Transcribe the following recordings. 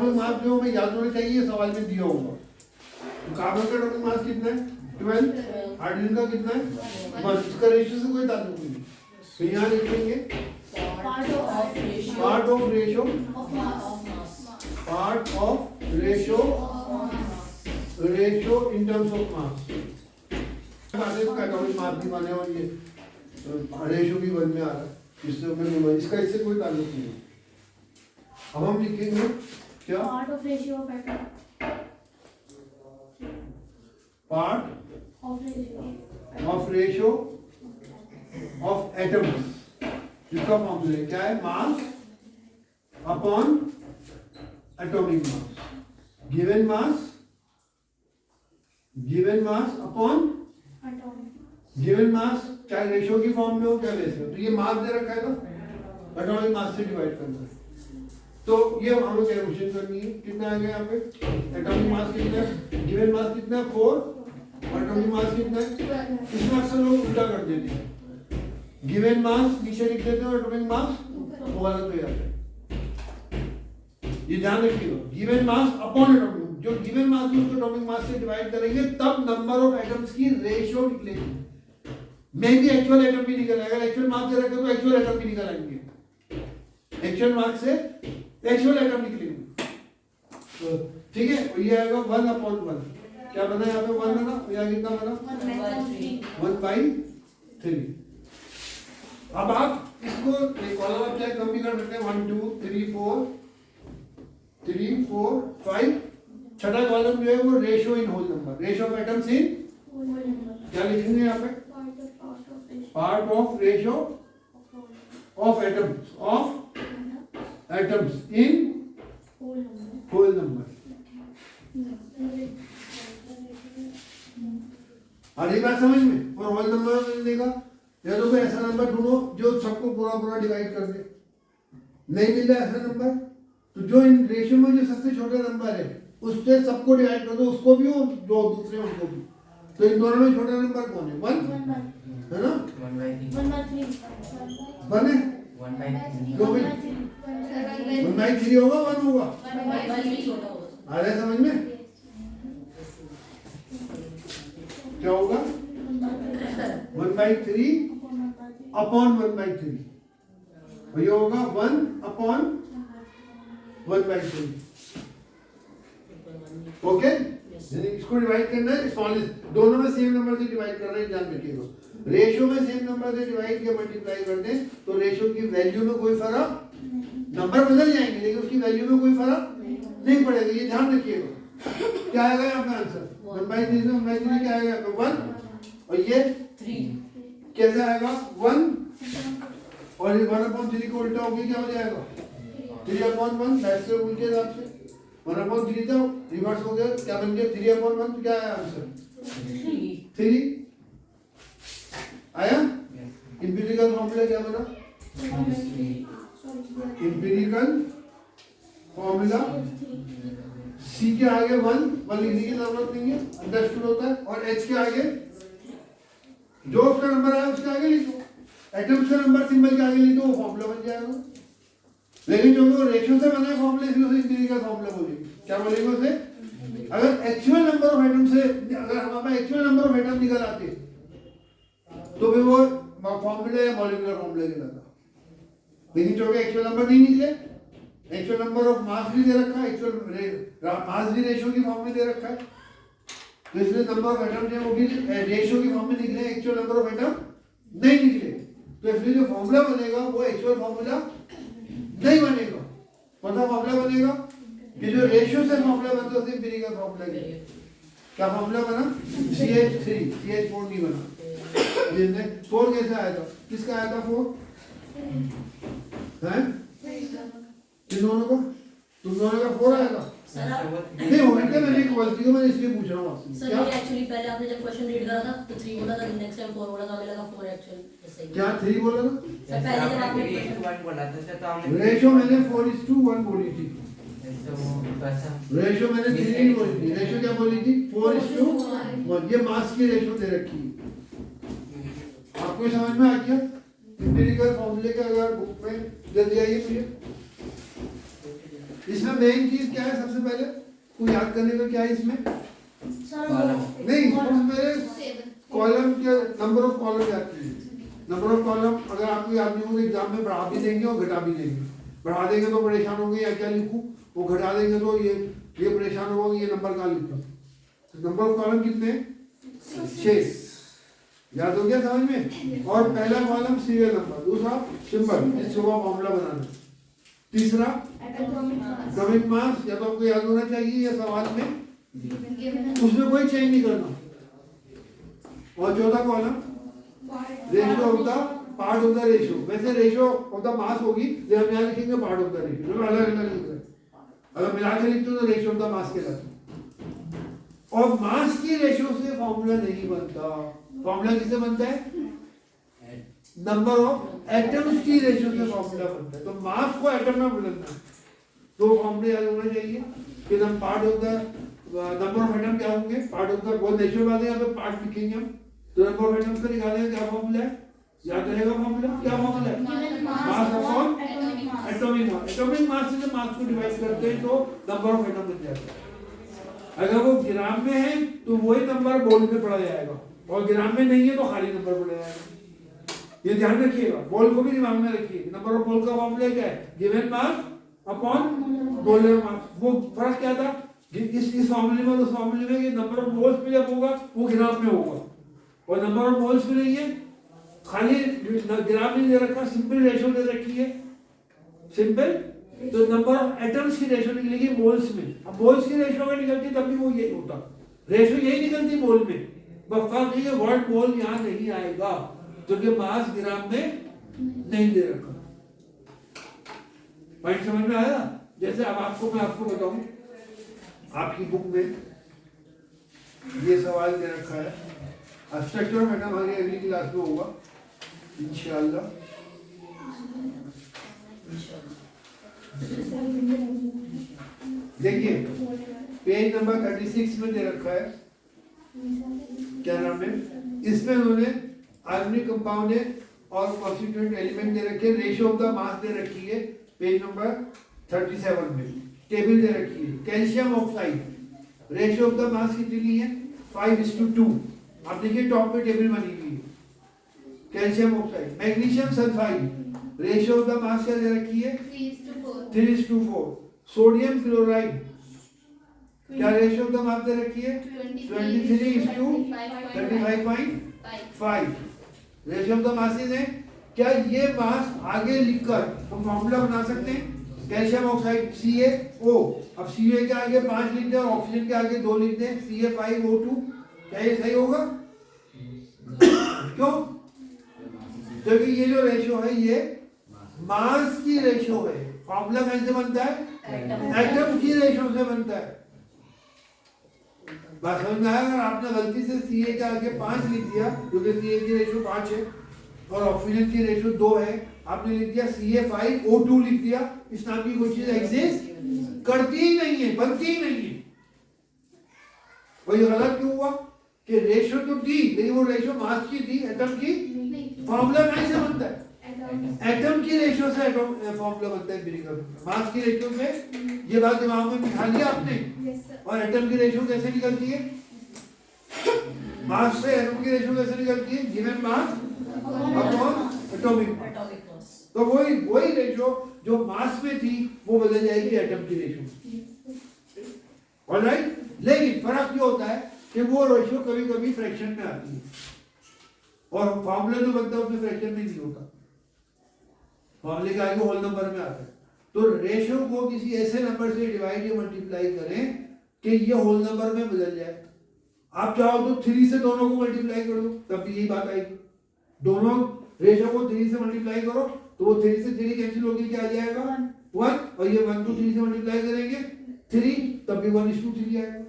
Atomic mass जो हमें याद होना चाहिए, सवाल में दिया होगा। तो कार्बन का एटॉमिक मास कितना है 12, हाइड्रोजन का कितना है 1, इसका रेशियो से कोई ताल्लुक नहीं। तो यहाँ लिखेंगे part of ratio in terms of mass. Atomic mass भी बने और ये रेशियो भी 1 में आ रहा है, इससे हमें इसका इससे कोई ताल्लुक नहीं है। अब हम लिखेंगे क्या part of ratio of atom, part of ratio of atoms, जिसका फॉर्मूला क्या है mass upon atomic mass, given mass upon given mass, चाहे रेशियो की फॉर्म में हो क्या वैसे हो। तो ये मास दे रखा है तो एटॉमिक मास से डिवाइड करना है। तो ये हमें कैलकुलेशन करनी है। कितना आ गया यहाँ पे, एटॉमिक मास कितना है, गिवन मास कितना है 4, एटॉमिक मास कितना है। इसमें अक्सर लोग उल्टा कर देते हैं, गिवन मास नीचे लिख देते हैं, एटॉमिक मास वो गलत हो जाता है। ये ध्यान रखिएगा, गिवन मास अपॉन एटॉमिक, जो गिवन मास है उसको एटॉमिक मास से डिवाइड करेंगे तब नंबर ऑफ एटम्स की रेशियो निकलेगी। मे भी एक्चुअल एटम भी निकल आएगा, एक्चुअल मास दे रखा है तो एक्चुअल एटम भी निकल आएंगे, एक्चुअल मास से एक्चुअल एटम निकलेंगे। तो ठीक है, ये आएगा 1/1, क्या बना यहाँ पे 1 बना, यहाँ कितना बना 1/3। अब आप इसको कॉलम आप चाहे कम भी कर सकते हैं, 1 2 3 4 5। छठा कॉलम जो है वो ratio in whole number, ratio of atoms in, क्या लिखेंगे यहाँ पे part of ratio of atoms in whole number. आ रही बात समझ में। और होल नंबर में देगा या तो कोई ऐसा नंबर ढूंढो जो सबको पूरा डिवाइड कर दे, नहीं मिल रहा ऐसा नंबर तो जो इन रेशियो में जो सबसे छोटा नंबर है उससे सबको डिवाइड कर दो, उसको भी और जो दूसरे उनको भी। तो इन दोनों में छोटा नंबर कौन है 1 है ना, 1 है 1/3 होगा 1 होगा, आ रहा है समझ में। क्या होगा 1/3 अपॉन 1/3, और ये होगा 1/1/3। ओके, इसको डिवाइड करना है स्मॉलेस्ट, दोनों में सेम नंबर से डिवाइड कर रहे हैं, ध्यान रखिएगा। रेशियो में सेम नंबर से डिवाइड या मल्टीप्लाई कर दें तो रेशियो की वैल्यू में कोई फर्क, नंबर बदल जाएंगे लेकिन उसकी वैल्यू में कोई फर्क नहीं पड़ेगा, ये ध्यान रखिएगा। क्या आएगा आपका आंसर 1/3 से 1/3 क्या आएगा आपका 1, और ये 3 कैसे आएगा 1, और ये 1/3 को उल्टा होगी क्या हो जाएगा 3/1, वैसे रूल के हिसाब से 1/3 था रिवर्स हो गया, क्या बन गया 3/1, तो क्या आया आंसर 3 आया। इंपीरिकल फॉर्मूला क्या बना, इंपीरिकल फॉर्मूला C के आगे 1 लिखने की जरूरत नहीं है, अंडरस्टूड होता है, और H के आगे जो उसका नंबर आया उसके आगे लिखो, एटम्स का नंबर सिंबल के आगे लिखो, वो फॉर्मूला बन जाएगा। लेकिन जो वो रेशियो से बना है फॉर्मूला, इसलिए उसे इंपीरिकल फॉर्मूला बोलेंगे। क्या बोलेंगे उसे, अगर एक्चुअल नंबर ऑफ एटम से, अगर हमारे पास एक्चुअल नंबर ऑफ एटम निकल आते तो फिर वो फॉर्मूला या मॉलिक्यूलर फॉर्मूला कहलाता। लेकिन जो कि एक्चुअल नंबर नहीं निकले, एक्चुअल नंबर ऑफ मास भी दे रखा है, एक्चुअल मास भी रेशियो की फॉर्म में दे रखा है, तो इसलिए नंबर ऑफ एटम जो वो भी रेशियो की फॉर्म में निकले, एक्चुअल नंबर ऑफ एटम नहीं निकले, तो इसलिए जो फॉर्मूला बनेगा वो एक्चुअल फॉर्मूला नहीं बनेगा। कौन सा फॉर्मूला बनेगा कि जो रेशियो से फॉर्मूला बनता है उसे इंपीरिकल फॉर्मूला कहते हैं। क्या फॉर्मूला बना CH3, CH4 नहीं बना। 4 कैसे आया था, किसका आया था 4 है, किन दोनों का, तुम दोनों का 4 आया था नहीं हो गया। मैंने क्वालिटी को मैंने इसलिए पूछ रहा हूँ आपसे। सर ये एक्चुअली पहले आपने जब क्वेश्चन रीड करा था तो 3 बोला था, नेक्स्ट टाइम 4 बोला था, हमें लगा 4 एक्चुअली। क्या 3 बोला था सर, पहले जब आपने 1 बोला था तो हमने रेशियो मैंने 4:1 बोली थी, रेशियो मैंने 3 बोली थी, रेशियो क्या बोली थी 4:1। ये मास की रेशियो दे रखी है, आपको समझ में आ गया। इंपीरिकल फॉर्मूले का अगर बुक में जल्दी आइए मुझे इसमें मेन चीज क्या है सबसे पहले कोई याद करने का क्या है इसमें? नहीं, सबसे पहले कॉलम के नंबर ऑफ कॉलम याद कीजिए। नंबर ऑफ कॉलम अगर आपको याद नहीं होगा एग्जाम में बढ़ा भी देंगे और घटा भी देंगे। बढ़ा देंगे तो परेशान होंगे या क्या लिखूं, वो घटा देंगे तो ये परेशान होगा ये नंबर कहाँ लिखूं। तो नंबर ऑफ कॉलम कितने? 6। याद हो गया समझ में? और पहला कॉलम सीरियल नंबर, दूसरा सिंबल जिससे वो फॉर्मूला बनाना, तीसरा एटॉमिक मास या तो आपको याद होना चाहिए या सवाल में उसमें कोई चेंज नहीं करना। और चौथा column ratio of the part of the ratio. वैसे रेशियो ऑफ द मास होगी लेकिन हम यहाँ लिखेंगे पार्ट ऑफ द रेशियो, अलग अलग लिख रहे हैं। अगर मिला के लिखते हो तो रेशियो ऑफ द मास के लाते। और मास की रेशियो से फॉर्मूला नहीं बनता। फॉर्मूला किससे बनता है? नंबर ऑफ एटम्स की रेशियो से फॉर्मूला बनता है। तो मास को एटम में बदलना है तो फॉर्मूला याद होना चाहिए कि हम part of the number of atom क्या होंगे, पार्ट ऑफ द वो रेशियो वाले यहाँ पे पार्ट लिखेंगे हम। तो नंबर ऑफ एटम्स का निकालेंगे, क्या फॉर्मूला है? याद रहेगा फॉर्मूला? क्या फॉर्मूला है? Mass upon atomic mass. Atomic mass से जब मास को डिवाइड करते हैं तो नंबर ऑफ एटम बन जाता है। अगर वो ग्राम में है तो वही नंबर बोल में पढ़ा जाएगा और ग्राम में नहीं है तो खाली नंबर पढ़ा जाएगा। ये ध्यान रखिएगा, बोल को भी दिमाग में रखिए। नंबर ऑफ बोल का फॉर्मूला क्या है? Given mass upon molar mass. वो फर्क क्या था इस फॉर्मूले में उस फॉर्मूले में? ये नंबर ऑफ मोल्स में जब होगा वो ग्राम में होगा और नंबर ऑफ मोल्स में नहीं है, खाली ग्राम नहीं दे रखा, सिंपल रेशियो दे रखी है, सिंपल। तो नंबर ऑफ एटम्स की रेशियो निकलेगी मोल्स में। अब मोल्स की रेशियो अगर निकलती तब भी वो यही होता, रेशियो यही निकलती मोल में। बस फर्क ये वर्ड मोल यहाँ नहीं आएगा क्योंकि मास ग्राम में नहीं दे रखा। पॉइंट समझ में आया? जैसे अब मैं आपको बताऊं, आपकी बुक में ये सवाल दे रखा है, स्ट्रक्चर ऑफ एटम हमारी अगली क्लास में होगा इंशाल्लाह। देखिए पेज नंबर 36 में दे रखा है, क्या नाम है इसमें? उन्होंने आर्गेनिक कंपाउंड है और कॉन्स्टिट्यूएंट एलिमेंट दे रखे, रेशियो ऑफ द मास दे रखी है पेज नंबर 37 में। टेबल दे रखी है, calcium oxide ratio of the mass कितनी है? 5:2। आप देखिए टॉप पे टेबल बनी हुई है, calcium oxide. Magnesium sulphide ratio of the mass क्या दे रखी है? 3:4। सोडियम क्लोराइड क्या रेशियो ऑफ द मास दे रखी है? 23:35.5 रेशियो ऑफ द मासेस है। क्या ये मास आगे लिखकर हम फॉर्मूला बना सकते हैं? कैल्शियम ऑक्साइड CaO, अब Ca के आगे 5 लिख दें और ऑक्सीजन के आगे 2 लिख दें, Ca5O2। क्या ये सही होगा? क्यों? क्योंकि ये जो रेशियो है ये मास की रेशियो है। फॉर्मूला कैसे बनता है? एटम की रेशियो से बनता है। बात समझ में आया? अगर आपने गलती से Ca के आगे 5 लिख दिया क्योंकि Ca की रेशियो 5 है और ऑक्सीजन की रेशियो 2 है, आपने लिख दिया Ca5O2 लिख दिया, इस नाम की कोई चीज एग्जिस्ट करती ही नहीं है, बनती ही नहीं है। वही गलत क्यों हुआ कि रेशियो तो थी लेकिन वो रेशियो मास की थी, एटम की। फॉर्मूला कैसे बनता है? एटम की रेशियो से फॉर्मूला बनता है बिल्कुल। मास की रेशियो से, ये बात दिमाग में बिठा लिया आपने। और एटम की रेशियो कैसे निकलती है? मास से एटम की रेशियो कैसे निकलती है? Given mass upon atomic mass. तो वही रेशियो जो मास में थी वो बदल जाएगी एटम की रेशियो। ऑलराइट, लेकिन फर्क ये होता है कि वो रेशियो कभी कभी फ्रैक्शन में आती है और फॉर्मूला जो बनता है उसमें फ्रैक्शन में नहीं होता, फॉर्मूले के आगे होल नंबर में आता है। तो रेशियो को किसी ऐसे नंबर से डिवाइड या मल्टीप्लाई करें कि ये होल नंबर में बदल जाए। आप चाहो तो 3 से दोनों को मल्टीप्लाई कर दो तब भी यही बात आएगी। दोनों रेशियो को 3 से मल्टीप्लाई करो तो वो 3 से 3 कैंसिल होगी, क्या आ जाएगा? 1। और ये 1 को 3 से मल्टीप्लाई करेंगे 3 तब भी 1:3 आएगा।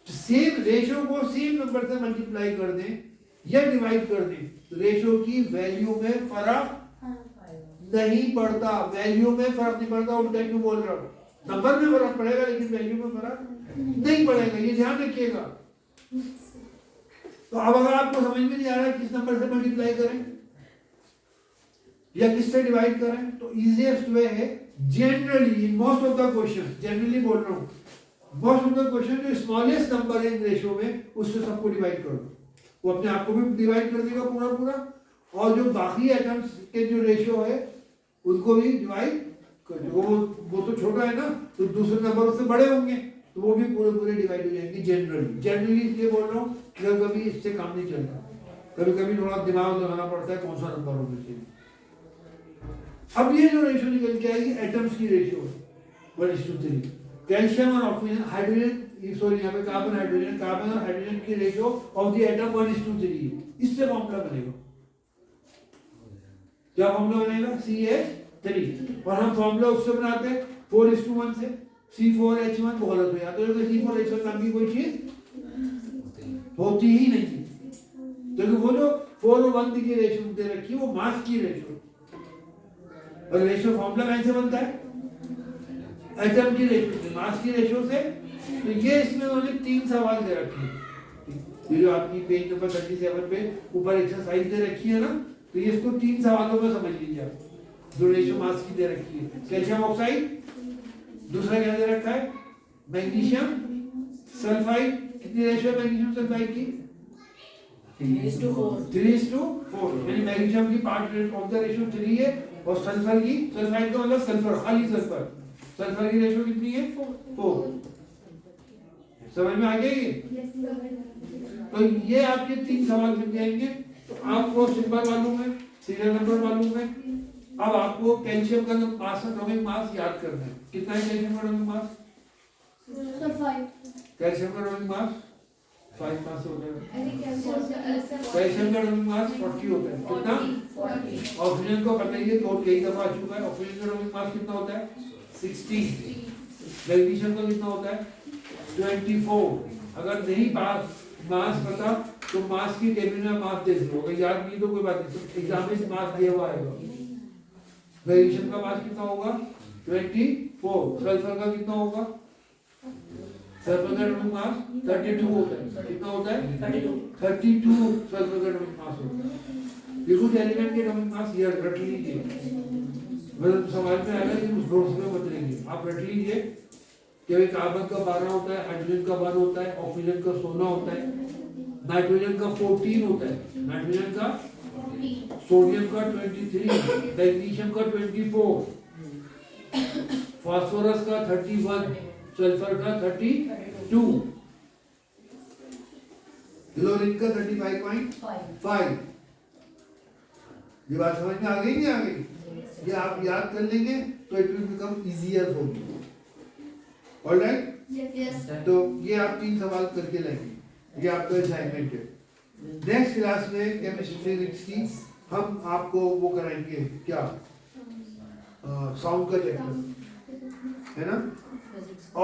तो सेम रेशियो को सेम नंबर से मल्टीप्लाई कर दें या डिवाइड कर दें तो रेशियो की वैल्यू में फर्क नहीं पड़ता। वैल्यू में फर्क नहीं पड़ता। उल्टा क्यों बोल रहा हूं? नंबर में फर्क पड़ेगा लेकिन वैल्यू में फर्क नहीं पड़ेगा, ये ध्यान रखिएगा। तो अब अगर आपको समझ में नहीं आ रहा है किस नंबर से मल्टीप्लाई करें या किससे डिवाइड करें तो इजीएस्ट वे है generally in most of the question, generally बोल रहा हूँ, मोस्ट ऑफ द क्वेश्चन जो स्मॉलेस्ट नंबर है इन रेशियो में उससे सबको डिवाइड करो, वो अपने आप को भी डिवाइड कर देगा पूरा पूरा, और जो बाकी एटम्स के जो रेशियो है उनको भी डिवाइड कर दो। वो तो छोटा है ना, तो दूसरे नंबर उससे बड़े होंगे तो वो भी पूरे पूरे डिवाइड हो जाएंगे। जनरली इसलिए बोल रहा हूँ कि कभी इससे काम नहीं चलता, कभी कभी थोड़ा दिमाग लगाना पड़ता है कौन सा नंबर होना चाहिए। अब ये जो रेशियो निकल के आएगी एटम्स की रेशियो 1:3, कैल्शियम और ऑक्सीजन, हाइड्रोजन, सॉरी यहाँ पे कार्बन हाइड्रोजन, कार्बन और हाइड्रोजन की रेशियो ऑफ द एटम 1:3, इससे फॉर्मूला बनेगा। क्या फॉर्मूला बनेगा? CH3, और हम फॉर्मूला उससे बनाते हैं 4:1 से, C4H1 बहुत हो गया, तो C4H1 नाम की कोई चीज होती ही नहीं थी, क्योंकि वो जो 4 और 1 की रेशियो दे रखी है वो मास की रेशियो, और रेशियो फॉर्मूला कैसे बनता है? एटम की रेशियो से, मास की रेशियो से। तो ये इसमें उन्होंने 3 सवाल दे रखे हैं, ये जो आपकी पेज नंबर 37 पे ऊपर एक्सरसाइज दे रखी है ना, तो ये इसको 3 सवालों में समझ लीजिए आप, जो रेशियो मास की दे रखी है। कैल्शियम ऑक्साइड, दूसरा क्या दे रखा है? मैग्नीशियम सल्फाइड, कितनी रेशियो है मैग्नीशियम सल्फाइड की? 3:4, यानी मैग्नीशियम की पार्ट ऑफ द रेशियो 3 है, और सल्फर की, सल्फाइड का मतलब सल्फर, खाली सल्फर, सल्फर की रेशियो कितनी है? 4। समझ में आ गया ये? तो ये आपके 3 सवाल मिल जाएंगे। तो आपको सिंबल मालूम है, सीरियल नंबर मालूम है, अब आपको कैल्शियम का मास, एटॉमिक मास याद करना है। कितना है कैल्शियम का एटॉमिक मास? 5। कैल्शियम का एटॉमिक मास 5 मास होता है। कैल्शियम कैल्शियम का एटॉमिक मास 40 होता है। कितना? 40। ऑक्सीजन को पता ही है, तो कई दफा आ चुका है। ऑक्सीजन का एटॉमिक मास कितना होता है? 60। मैग्नीशियम का कितना होता है? 24। अगर नहीं मास पता तो मास की टेबल में मास देख लो, अगर याद नहीं तो कोई बात नहीं, एग्जाम में मास दिया हुआ आएगा। मैग्नीशियम का मास कितना होगा? 24। सल्फर का कितना होगा? सल्फर का एटॉमिक मास 32 होता है। कितना होता है? 32 सल्फर का एटॉमिक मास होता है। ये कुछ एलिमेंट के एटॉमिक मास याद रख लीजिए, मतलब सवाल में आएगा लेकिन उस भरोसे में मत लेंगे, आप रख लीजिए कि भाई कार्बन का 12 होता है, हाइड्रोजन का 1 होता है, ऑक्सीजन का 16 होता है, नाइट्रोजन का 14 होता है, नाइट्रोजन का, सोडियम का 23, मैग्नीशियम का 24, फास्फोरस का 31, सल्फर का 32, क्लोरीन का 35.5। ये बात समझ में आ गई नहीं आ गई? ये आप याद कर लेंगे तो it will become easier for you. Alright, yes तो ये आप 3 सवाल करके लाएंगे, ये आपका असाइनमेंट है। नेक्स्ट क्लास में केमिस्ट्री फिजिक्स की हम आपको वो कराएंगे क्या, साउंड का चैप्टर है ना।